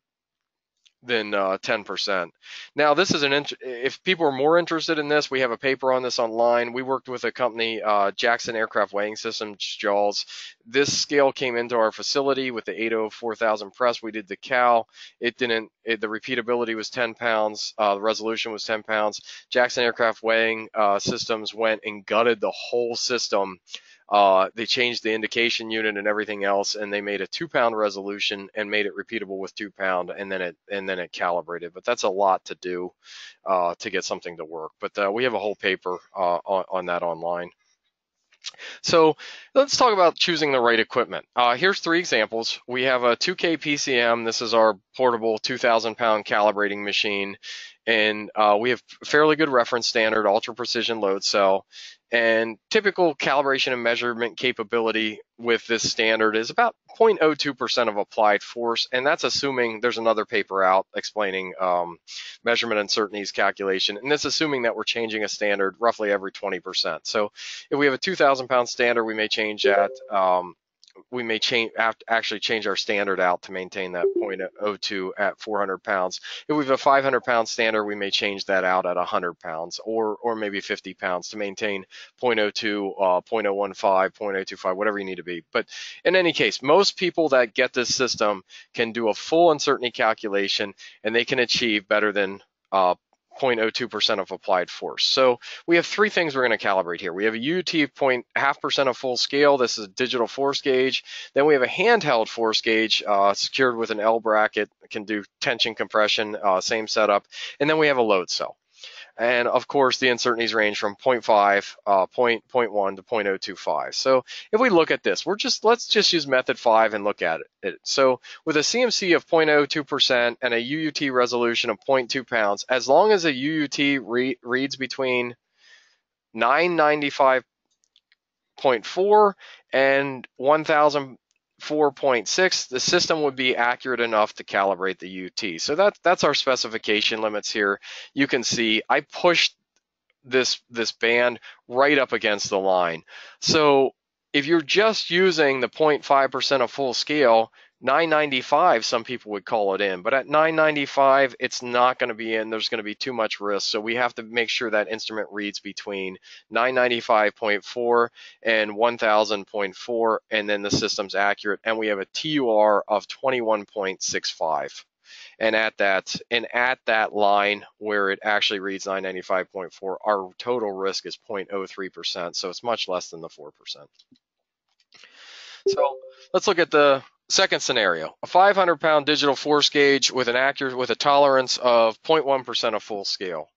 10%. Now, this is if people are more interested in this, we have a paper on this online. We worked with a company, Jackson Aircraft Weighing Systems, JAWS. This scale came into our facility with the 804,000 press. We did the cal. The repeatability was 10 pounds. The resolution was 10 pounds. Jackson Aircraft Weighing Systems went and gutted the whole system. They changed the indication unit and everything else, and they made a 2-pound resolution and made it repeatable with 2 pound, and then it calibrated. But that's a lot to do to get something to work. But we have a whole paper on that online. So let's talk about choosing the right equipment. Here's 3 examples. We have a 2K PCM. This is our portable 2,000-pound calibrating machine. And we have fairly good reference standard, ultra precision load cell. And typical calibration and measurement capability with this standard is about 0.02% of applied force. And that's assuming there's another paper out explaining measurement uncertainties calculation. And that's assuming that we're changing a standard roughly every 20%. So if we have a 2,000-pound standard, we may change that. We may actually change our standard out to maintain that 0.02 at 400 pounds. If we have a 500-pound standard, we may change that out at 100 pounds or maybe 50 pounds to maintain 0.02, 0.015, 0.025, whatever you need to be. But in any case, most people that get this system can do a full uncertainty calculation, and they can achieve better than 0.02% of applied force. So we have three things we're going to calibrate here. We have a UUT 0.5% of full scale. This is a digital force gauge. Then we have a handheld force gauge secured with an L bracket. It can do tension, compression, same setup. And then we have a load cell. And of course, the uncertainties range from 0.5, 0.1 to 0.025. So if we look at this, let's just use method 5 and look at it. So with a CMC of 0.02% and a UUT resolution of 0.2 pounds, as long as a UUT reads between 995.4 and 1004.6, the system would be accurate enough to calibrate the UT. So that's our specification limits here. You can see I pushed this band right up against the line. So if you're just using the 0.5% of full scale, 995, some people would call it in, but at 995, it's not going to be in. There's going to be too much risk. So we have to make sure that instrument reads between 995.4 and 1000.4, and then the system's accurate. And we have a TUR of 21.65. And at that line where it actually reads 995.4, our total risk is 0.03%. So it's much less than the 4%. So let's look at the second scenario, a 500-pound digital force gauge with a tolerance of 0.1% of full scale.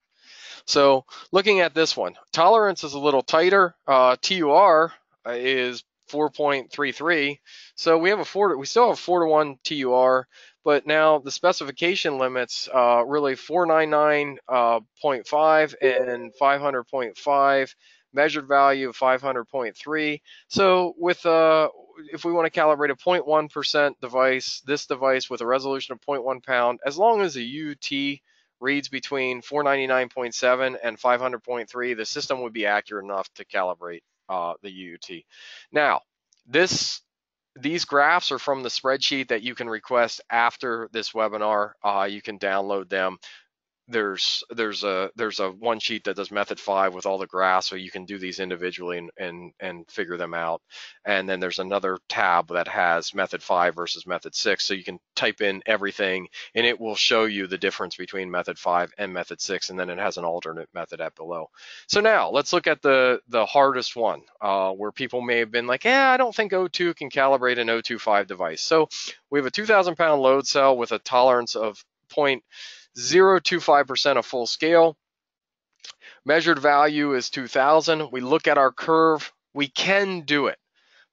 So looking at this one, tolerance is a little tighter. TUR is 4.33. So we still have 4-to-1 TUR, but now the specification limits really 499.5 and 500.5. Measured value of 500.3. So with if we want to calibrate a 0.1% device, this device with a resolution of 0.1 pound, as long as the UT reads between 499.7 and 500.3, the system would be accurate enough to calibrate the UT. Now, these graphs are from the spreadsheet that you can request after this webinar. You can download them. There's a one sheet that does method 5 with all the graphs, so you can do these individually and figure them out. And then there's another tab that has method 5 versus method 6, so you can type in everything and it will show you the difference between method 5 and method 6, and then it has an alternate method at below. So now let's look at the hardest one, where people may have been like, I don't think O2 can calibrate an 025 device. So we have a 2,000-pound load cell with a tolerance of 0.025% of full scale. Measured value is 2,000. We look at our curve. We can do it.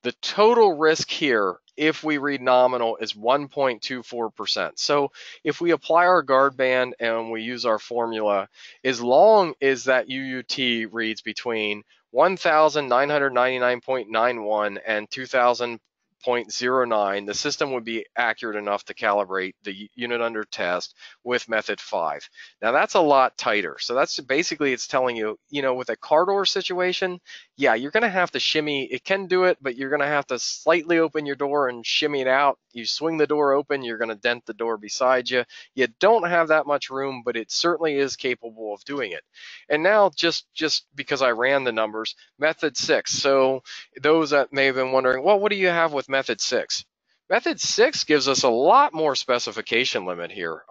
The total risk here, if we read nominal, is 1.24%. So if we apply our guard band and we use our formula, as long as that UUT reads between 1,999.91 and 2,000.09, the system would be accurate enough to calibrate the unit under test with method 5. Now that's a lot tighter. So that's basically, it's telling you, with a car door situation, yeah, you're going to have to shimmy. It can do it, but you're going to have to slightly open your door and shimmy it out. You swing the door open, you're going to dent the door beside you. You don't have that much room, but it certainly is capable of doing it. And now just because I ran the numbers, method 6. So those that may have been wondering, well, what do you have with method 6? Method 6 gives us a lot more specification limit here.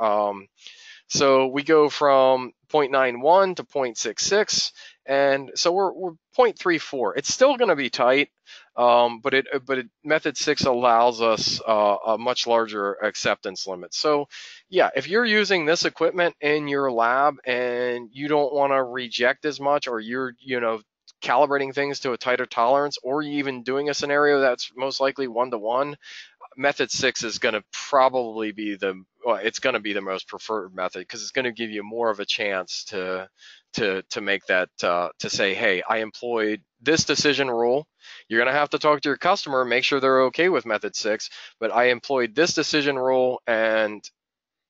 So we go from 0.91 to 0.66, and so we're 0.34. It's still going to be tight, but method 6 allows us a much larger acceptance limit. So yeah, if you're using this equipment in your lab and you don't want to reject as much, or you're calibrating things to a tighter tolerance, or even doing a scenario that's most likely 1-to-1, method 6 is going to probably be it's going to be the most preferred method, because it's going to give you more of a chance to make that, to say, hey, I employed this decision rule. You're going to have to talk to your customer, make sure they're okay with method 6, but I employed this decision rule and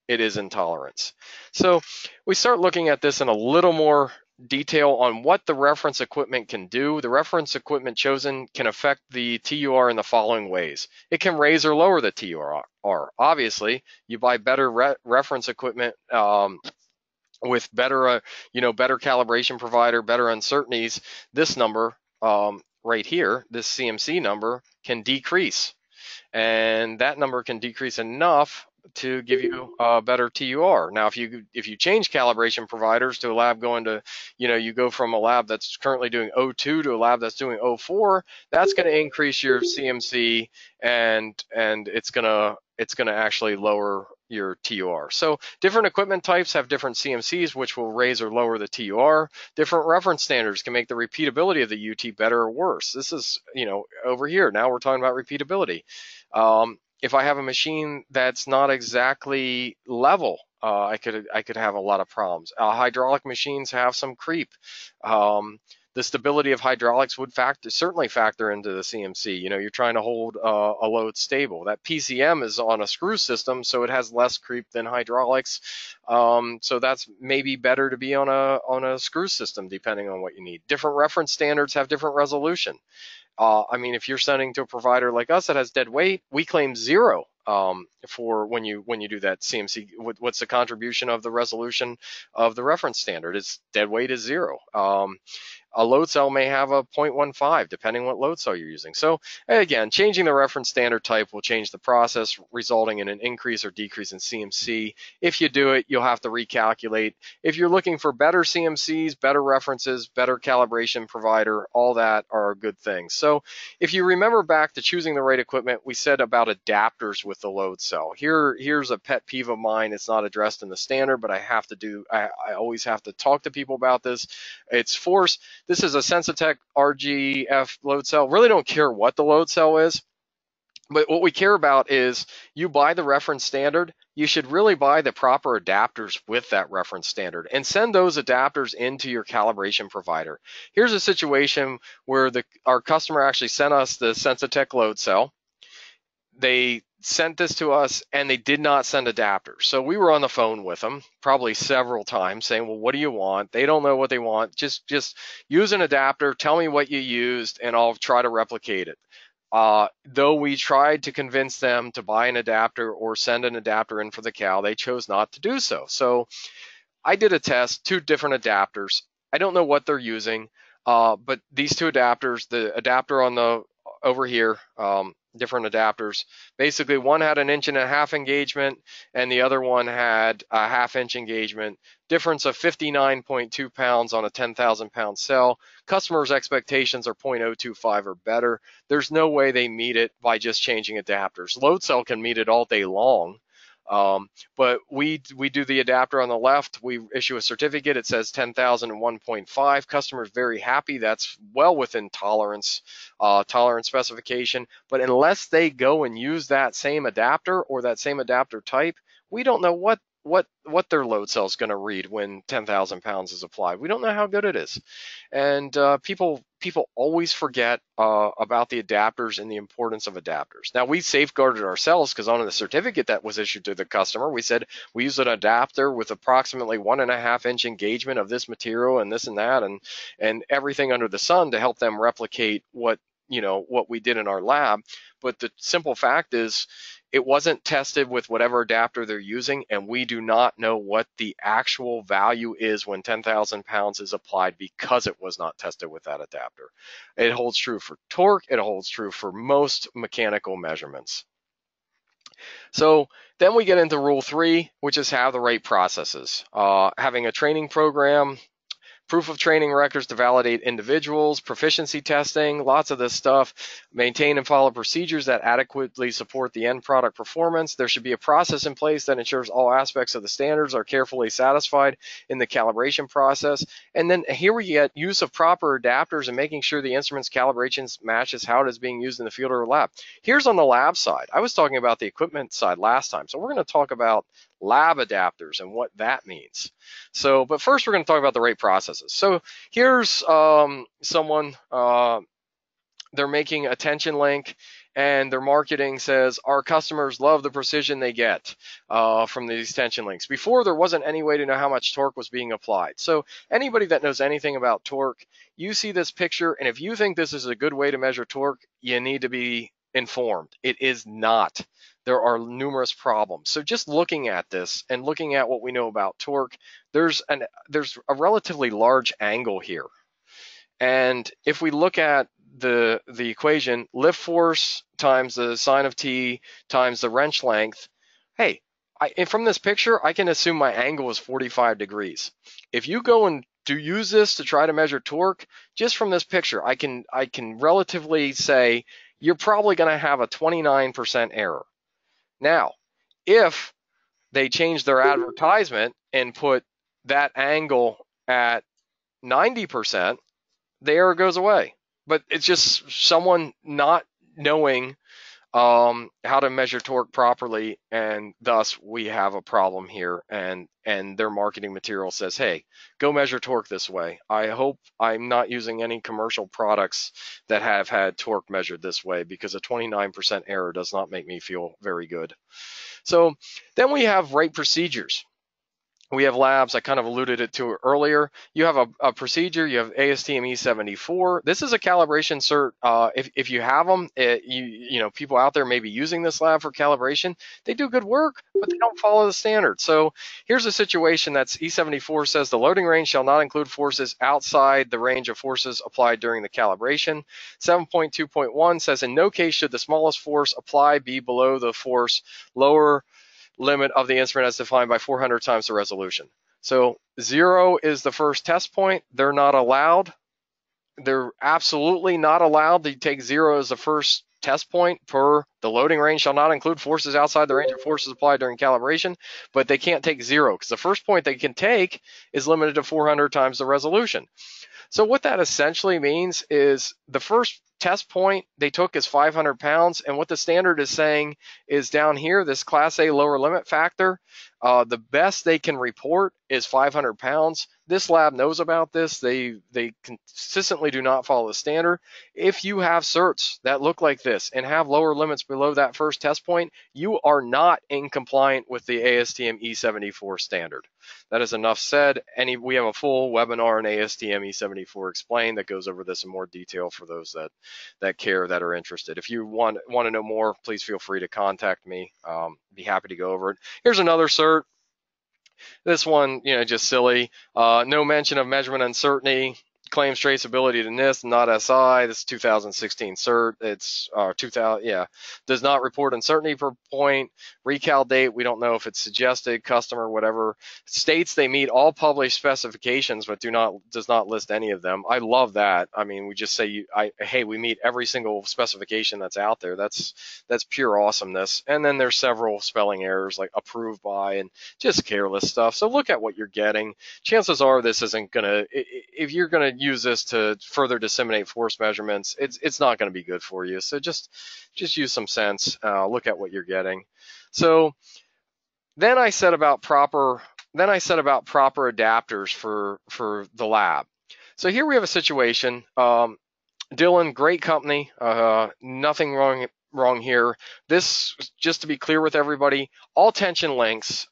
it is in tolerance. So we start looking at this in a little more detail on what the reference equipment can do. The reference equipment chosen can affect the TUR in the following ways. It can raise or lower the TUR. Obviously, you buy better reference equipment with better, better calibration provider, better uncertainties. This number right here, this CMC number, can decrease, and that number can decrease enough to give you a better TUR. Now, if you change calibration providers to a lab going to, you go from a lab that's currently doing O2 to a lab that's doing O4, that's going to increase your CMC, and it's gonna actually lower your TUR. So different equipment types have different CMCs, which will raise or lower the TUR. Different reference standards can make the repeatability of the UT better or worse. This is, over here. Now we're talking about repeatability. If I have a machine that's not exactly level, I could have a lot of problems. Hydraulic machines have some creep. The stability of hydraulics would certainly factor into the CMC. You're trying to hold a load stable. That PCM is on a screw system, so it has less creep than hydraulics. So that's maybe better to be on a screw system, depending on what you need. Different reference standards have different resolution. If you're sending to a provider like us that has dead weight, we claim 0 for when you do that CMC. What's the contribution of the resolution of the reference standard? It's dead weight is 0. A load cell may have a 0.15, depending on what load cell you're using. So again, changing the reference standard type will change the process, resulting in an increase or decrease in CMC. If you do it, you'll have to recalculate. If you're looking for better CMCs, better references, better calibration provider, all that are good things. So if you remember back to choosing the right equipment, we said about adapters with the load cell. Here's a pet peeve of mine. It's not addressed in the standard, but I always have to talk to people about this. It's force. This is a Sensitech RGF load cell. Really don't care what the load cell is, but what we care about is you buy the reference standard. You should really buy the proper adapters with that reference standard and send those adapters into your calibration provider. Here's a situation where our customer actually sent us the Sensitech load cell. They sent this to us and they did not send adapters. So we were on the phone with them probably several times saying, well, what do you want? They don't know what they want. Just use an adapter. Tell me what you used and I'll try to replicate it. Though we tried to convince them to buy an adapter or send an adapter in for the cal, they chose not to do so. So I did a test, 2 different adapters. I don't know what they're using, but these 2 adapters, the adapter on the over here, different adapters. Basically, one had an 1.5-inch engagement and the other one had a 1/2-inch engagement. Difference of 59.2 pounds on a 10,000 pound cell. Customers' expectations are 0.025 or better. There's no way they meet it by just changing adapters. Load cell can meet it all day long. But we do the adapter on the left. We issue a certificate. It says 10,000 and 1.5. Customer's very happy. That's well within tolerance specification. But unless they go and use that same adapter or that same adapter type, we don't know what their load cell is going to read when 10,000 pounds is applied. We don't know how good it is. And people always forget about the adapters and the importance of adapters. Now, we safeguarded ourselves because on the certificate that was issued to the customer, we said we use an adapter with approximately 1.5-inch engagement of this material and this and that and everything under the sun to help them replicate what we did in our lab. But the simple fact is, it wasn't tested with whatever adapter they're using, and we do not know what the actual value is when 10,000 pounds is applied because it was not tested with that adapter. It holds true for torque. It holds true for most mechanical measurements. So then we get into rule 3, which is have the right processes. Having a training program, proof of training records to validate individuals, proficiency testing, lots of this stuff. Maintain and follow procedures that adequately support the end product performance. There should be a process in place that ensures all aspects of the standards are carefully satisfied in the calibration process. And then here we get use of proper adapters and making sure the instrument's calibrations matches how it is being used in the field or lab. Here's on the lab side. I was talking about the equipment side last time, so we're going to talk about lab adapters and what that means. So, but first we're going to talk about the right processes. So here's someone, they're making a tension link and their marketing says, our customers love the precision they get from these tension links. Before, there wasn't any way to know how much torque was being applied. So anybody that knows anything about torque, you see this picture, and if you think this is a good way to measure torque, you need to be informed. It is not. There are numerous problems. So just looking at this and looking at what we know about torque, there's a relatively large angle here. And if we look at the equation, lift force times the sine of t times the wrench length, hey, And from this picture, I can assume my angle is 45 degrees. If you go and to use this to try to measure torque, just from this picture, I can relatively say you're probably going to have a 29% error. Now, if they change their advertisement and put that angle at 90%, the error goes away. But it's just someone not knowing how to measure torque properly, and thus we have a problem here. And their marketing material says, hey, go measure torque this way. I hope I'm not using any commercial products that have had torque measured this way, because a 29% error does not make me feel very good. So then we have rate procedures. We have labs. I kind of alluded to it earlier. You have a procedure. You have ASTM E74. This is a calibration cert. If you have them, you know, people out there may be using this lab for calibration. They do good work, but they don't follow the standard. So here's a situation that's E74 says the loading range shall not include forces outside the range of forces applied during the calibration. 7.2.1 says in no case should the smallest force applied be below the force lower limit of the instrument as defined by 400 times the resolution. So 0 is the first test point. They're not allowed. They're absolutely not allowed to take 0 as the first test point per the loading range shall not include forces outside the range of forces applied during calibration, but they can't take 0 because the first point they can take is limited to 400 times the resolution. So what that essentially means is the first test point they took is 500 pounds, and what the standard is saying is down here, this Class A lower limit factor, the best they can report is 500 pounds. This lab knows about this. They consistently do not follow the standard. If you have certs that look like this and have lower limits below that first test point, you are not in compliant with the ASTM E74 standard. That is enough said. We have a full webinar on ASTM E74 Explained that goes over this in more detail for those that care, that are interested. If you want to know more, please feel free to contact me. Be happy to go over it. Here's another cert. This one, you know, just silly. No mention of measurement uncertainty. Claims traceability to NIST, not SI. This is 2016 cert. It's 2000. Yeah, does not report uncertainty per point. Recal date. We don't know if it's suggested. Customer, whatever. States they meet all published specifications, but does not list any of them. I love that. I mean, we just say hey, we meet every single specification that's out there. That's pure awesomeness. And then there's several spelling errors like approved by and just careless stuff. So look at what you're getting. Chances are this isn't gonna. If you're gonna use this to further disseminate force measurements, it's not going to be good for you. So just use some sense. Look at what you're getting. So then I said about proper adapters for the lab. So here we have a situation. Dylan, great company. Nothing wrong here. This, just to be clear with everybody, all tension links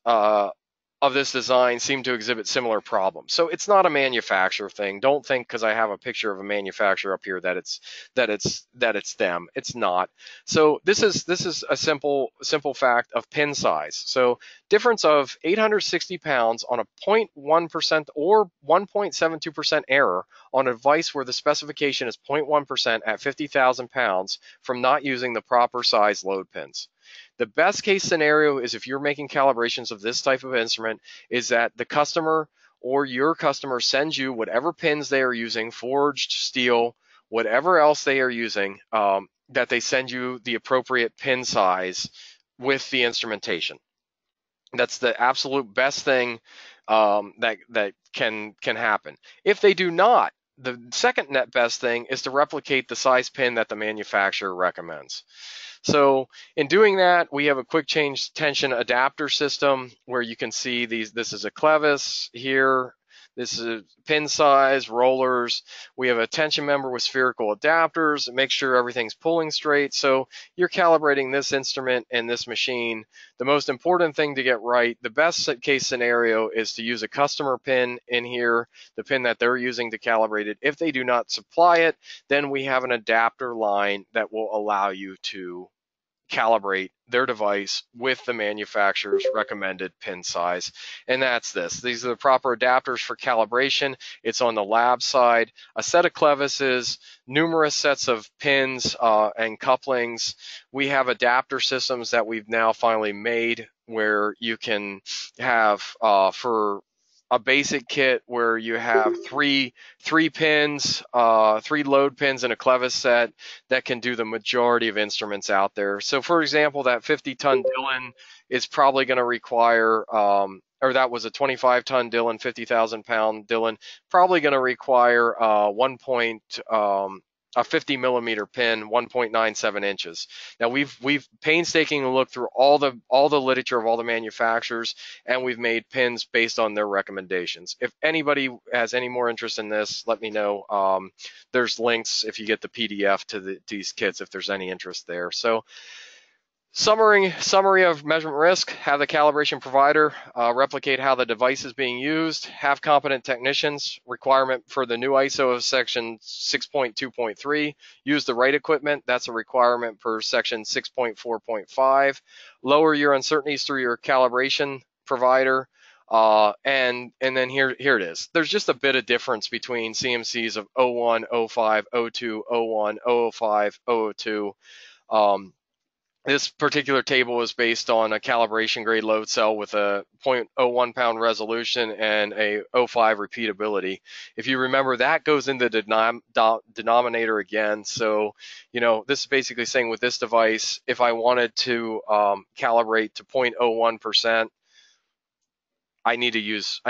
of this design seem to exhibit similar problems. So it's not a manufacturer thing. Don't think because I have a picture of a manufacturer up here that it's them. It's not. So this is a simple fact of pin size. So difference of 860 pounds on a 0.1% or 1.72% error on a device where the specification is 0.1% at 50,000 pounds from not using the proper size load pins. The best case scenario is if you're making calibrations of this type of instrument is that the customer or your customer sends you whatever pins they are using, forged steel, whatever else they are using, that they send you the appropriate pin size with the instrumentation. That's the absolute best thing that can happen. If they do not, the second net best thing is to replicate the size pin that the manufacturer recommends. So in doing that, we have a quick change tension adapter system where you can see these. This is a clevis here. This is pin size, rollers. We have a tension member with spherical adapters. Make sure everything's pulling straight. So you're calibrating this instrument and this machine. The most important thing to get right, the best case scenario is to use a customer pin in here, the pin that they're using to calibrate it. If they do not supply it, then we have an adapter line that will allow you to calibrate their device with the manufacturer's recommended pin size. And that's this. These are the proper adapters for calibration. It's on the lab side. A set of clevises, numerous sets of pins and couplings. We have adapter systems that we've now finally made where you can have for a basic kit where you have three pins, three load pins in a clevis set that can do the majority of instruments out there. So for example, that 50-ton Dillon is probably going to require, or that was a 25-ton Dillon, 50,000-pound Dillon, probably going to require a 50 millimeter pin, 1.97 inches. Now we've painstakingly looked through all the literature of all the manufacturers, and we've made pins based on their recommendations. If anybody has any more interest in this, let me know. There's links if you get the PDF to these kits if there's any interest there. So summary of measurement risk: have the calibration provider replicate how the device is being used, have competent technicians, requirement for the new ISO of section 6.2.3, use the right equipment, that's a requirement per section 6.4.5, lower your uncertainties through your calibration provider, and then here it is. There's just a bit of difference between CMCs of 01, 05, 02, 01, 005, 002. This particular table is based on a calibration grade load cell with a 0.01 pound resolution and a 0.5 repeatability. If you remember, that goes into the denominator again. So, this is basically saying with this device, if I wanted to calibrate to 0.01%, I need to use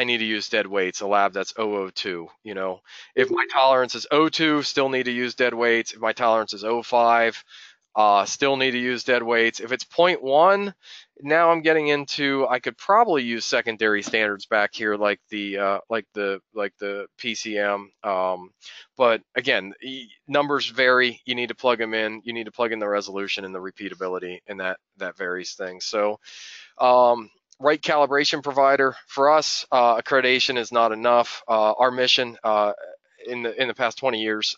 dead weights, a lab that's 002. If my tolerance is 02, still need to use dead weights. If my tolerance is 05, still need to use dead weights. If it's 0.1, now I'm getting into, I could probably use secondary standards back here like the PCM. But again, numbers vary. You need to plug them in. You need to plug in the resolution and the repeatability, and that varies things. So right calibration provider. For us, accreditation is not enough. Our mission in the past 20 years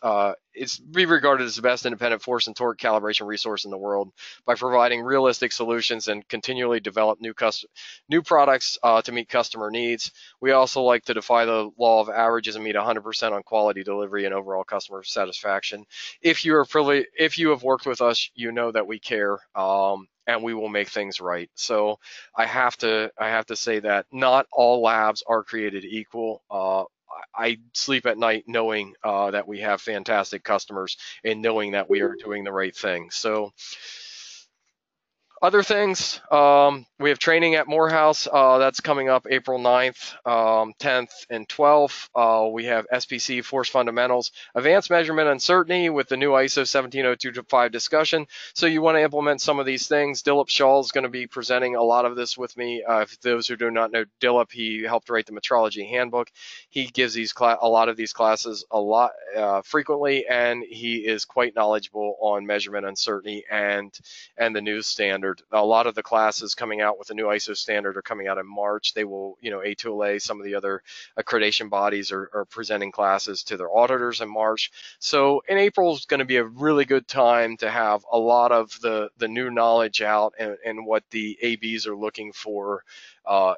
is be regarded as the best independent force and torque calibration resource in the world by providing realistic solutions and continually develop new products to meet customer needs. We also like to defy the law of averages and meet 100% on quality delivery and overall customer satisfaction. If you have worked with us, you know that we care. And we will make things right. So I have to say that not all labs are created equal. I sleep at night knowing that we have fantastic customers and knowing that we are doing the right thing. So other things, we have training at Morehouse. That's coming up April 9th, 10th, and 12th. We have SPC Force Fundamentals, Advanced Measurement Uncertainty with the new ISO 17025 discussion. So you want to implement some of these things. Dilip Shaw is going to be presenting a lot of this with me. For those who do not know Dilip, he helped write the metrology handbook. He gives a lot of these classes frequently, and he is quite knowledgeable on measurement uncertainty and the new standard. A lot of the classes coming out with the new ISO standard are coming out in March. They will, A2LA, some of the other accreditation bodies are presenting classes to their auditors in March. So in April is going to be a really good time to have a lot of the new knowledge out and what the ABs are looking for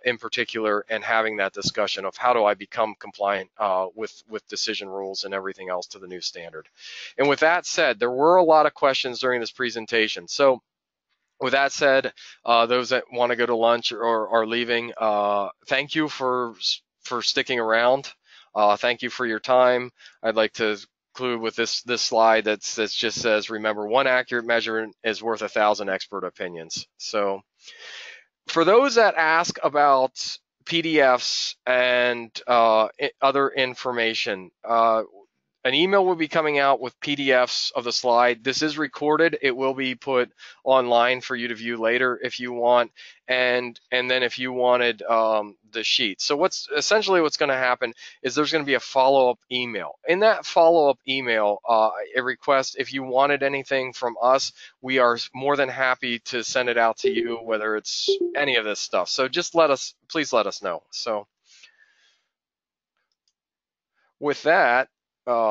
in particular, and having that discussion of how do I become compliant with decision rules and everything else to the new standard. And with that said, there were a lot of questions during this presentation. So with that said, those that want to go to lunch or are leaving, thank you for sticking around. Thank you for your time. I'd like to conclude with this slide that just says, remember, one accurate measurement is worth 1,000 expert opinions. So for those that ask about PDFs and other information, an email will be coming out with PDFs of the slide. This is recorded. It will be put online for you to view later if you want. And then if you wanted the sheet. So what's going to happen is there's going to be a follow-up email. In that follow-up email, a request, if you wanted anything from us, we are more than happy to send it out to you, whether it's any of this stuff. So just please let us know. So with that,